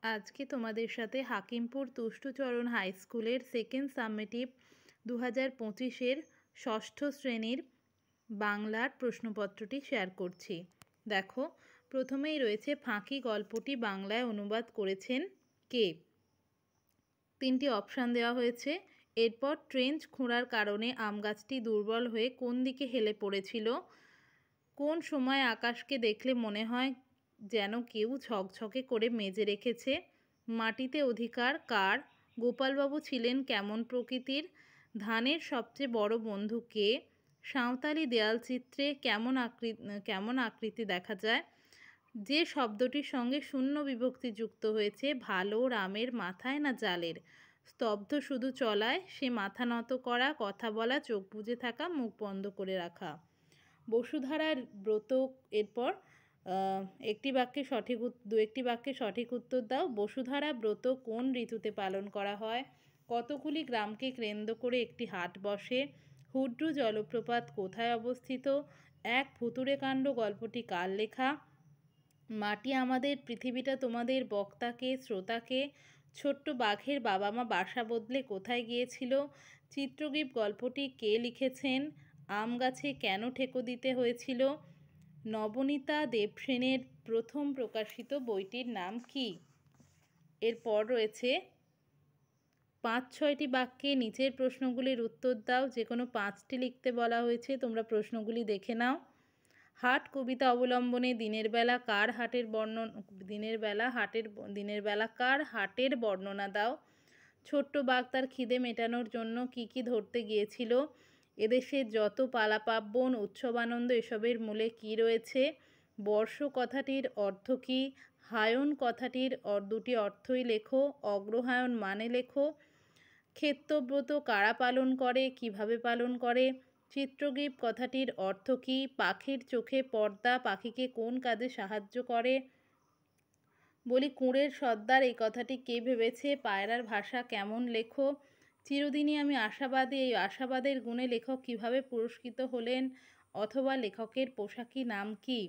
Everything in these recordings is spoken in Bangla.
আজকে তোমাদের সাথে হাকিমপুর তুষ্টচরণ হাই স্কুলের সেকেন্ড সামেটিভ 2025-এর ষষ্ঠ শ্রেণীর বাংলার প্রশ্নপত্রটি শেয়ার করছি। দেখো, প্রথমেই রয়েছে ফাঁকি গল্পটি বাংলায় অনুবাদ করেছেন কে? তিনটি অপশান দেওয়া হয়েছে। এরপর ট্রেঞ্চ খোঁড়ার কারণে আম গাছটি দুর্বল হয়ে কোন দিকে হেলে পড়েছিল? কোন সময় আকাশকে দেখলে মনে হয় যেন কেউ ঝকঝকে করে মেজে রেখেছে? মাটিতে অধিকার কার? গোপালবাবু ছিলেন কেমন প্রকৃতির? ধানের সবচেয়ে বড় বন্ধু কে? সাঁওতালি দেয়ালচিত্রে কেমন আকৃতি দেখা যায়? যে শব্দটির সঙ্গে শূন্য বিভক্তি যুক্ত হয়েছে, ভালো রামের মাথায় না জালের? স্তব্ধ শুধু চলায়, সে মাথা নত করা, কথা বলা, চোখ বুজে থাকা, মুখ বন্ধ করে রাখা। বসুধারার ব্রত। এরপর একটি বাক্যে সঠিক উত্তর দাও। বসুধারা ব্রত কোন ঋতুতে পালন করা হয়? কতগুলি গ্রামকে কেন্দ্র করে একটি হাট বসে? হুড্রু জলপ্রপাত কোথায় অবস্থিত? এক ভুতুড়ে কাণ্ড গল্পটি কার লেখা? মাটি আমাদের, পৃথিবীটা তোমাদের, বক্তাকে, শ্রোতাকে? ছোট্ট বাঘের বাবা মা বাসা বদলে কোথায় গিয়েছিল? চিত্রগীত গল্পটি কে লিখেছেন? আম গাছে কেন ঠেকো দিতে হয়েছিল? নবনীতা দেবসেনের প্রথম প্রকাশিত বইটির নাম কি? এরপর রয়েছে 5-6টি বাক্যে নিচের প্রশ্নগুলির উত্তর দাও। যে কোনো 5টি লিখতে বলা হয়েছে, তোমরা প্রশ্নগুলি দেখে নাও। হাট কবিতা অবলম্বনে দিনের বেলা কার হাটের বর্ণনা দাও। ছোট্ট বাঘ তার খিদে মেটানোর জন্য কি ধরতে গিয়েছিল? এদেশের যত পালাপার্বণ, উৎসবানন্দ, এসবের মূলে কি রয়েছে? বর্ষ কথাটির অর্থ কী? হায়ন কথাটির দুটি অর্থই লেখো। অগ্রহায়ণ মানে লেখো। ক্ষেত্রব্রত কারা পালন করে, কিভাবে পালন করে? চিত্রগ্রীব কথাটির অর্থ কী? পাখির চোখে পর্দা পাখিকে কোন কাজে সাহায্য করে? বলি কুঁড়ের সর্দার এই কথাটি কে ভেবেছে? পায়রার ভাষা কেমন লেখো। চিরদিনই আমি আশাবাদী, এই আশাবাদের গুণে লেখক কিভাবে পুরস্কৃত হলেন? অথবা লেখকের পোশাকি নাম কি?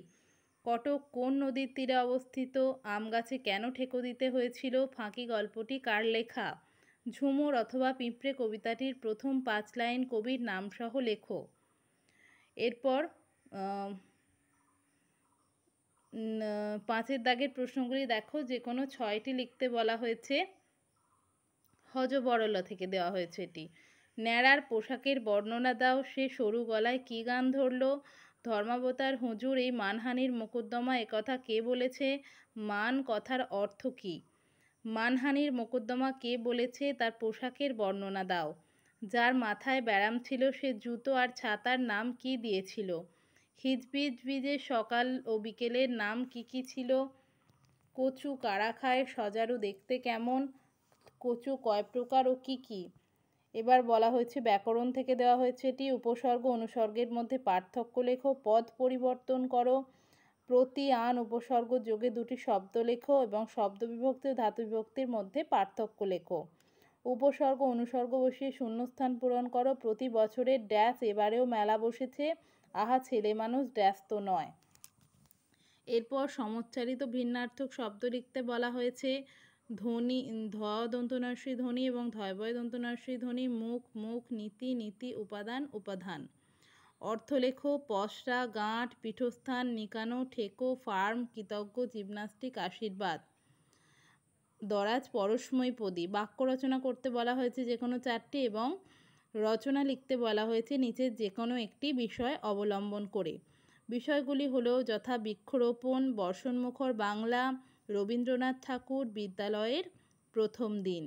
কটক কোন নদীর তীরে অবস্থিত? আম গাছে কেন ঠেকো দিতে হয়েছিল? ফাঁকি গল্পটি কার লেখা? ঝুমুর অথবা পিঁপড়ে কবিতাটির প্রথম 5 লাইন কবির নামসহ লেখো। এরপর 5-এর দাগের প্রশ্নগুলি দেখো। যে কোনো 6টি লিখতে বলা হয়েছে। হযবরল থেকে দেওয়া হয়েছে এটি। ন্যাড়ার পোশাকের বর্ণনা দাও। সে সরু গলায় কী গান ধরল? ধর্মাবতার হুজুর এই মানহানির মোকদ্দমা একথা কে বলেছে? মান কথার অর্থ কী? মানহানির মোকদ্দমা কে বলেছে? তার পোশাকের বর্ণনা দাও। যার মাথায় ব্যারাম ছিল সে জুতো আর ছাতার নাম কি দিয়েছিল? হিজবিজবিজের সকাল ও বিকেলের নাম কি ছিল? কচু কারা খায়? সজারু দেখতে কেমন? কচু কয় প্রকার ও কি কি? এবার বলা হয়েছে ব্যাকরণ থেকে দেওয়া হয়েছে এটি। উপসর্গ অনুসর্গের মধ্যে পার্থক্য লেখো। পদ পরিবর্তন করো। প্রতি আন উপসর্গ যোগে দুটি শব্দ লেখো এবং শব্দ বিভক্তি ও ধাতু বিভক্তির মধ্যে পার্থক্য লেখো। উপসর্গ অনুসর্গ বসিয়ে শূন্যস্থান পূরণ করো। প্রতি বছরের ড্যাশ এবারেও মেলা বসেছে। আহা ছেলে মানুষ ড্যাশ তো নয়। এরপর সমচ্চারিত ভিন্নার্থক শব্দ লিখতে বলা হয়েছে। ধ্বনি ধ দন্তনাস্যি ধ্বনি এবং ধয়বয় দন্তনাস্যি ধ্বনি। মুখ মুখ, নীতি নীতি, উপাদান উপাদান। অর্থ লেখো। পসরা, গাঁট, পীঠস্থান, নিকানো, ঠেকো, ফার্ম, কৃতজ্ঞ, জিমনাস্টিক, আশীর্বাদ। দরাজ পরশময়ী পদী। বাক্য রচনা করতে বলা হয়েছে যে কোনো 4টি এবং রচনা লিখতে বলা হয়েছে নিচের যে কোনো একটি বিষয় অবলম্বন করে। বিষয়গুলি হলো যথা বৃক্ষরোপণ, বর্ষণমুখর বাংলা, রবীন্দ্রনাথ ঠাকুর, বিদ্যালয়ের প্রথম দিন।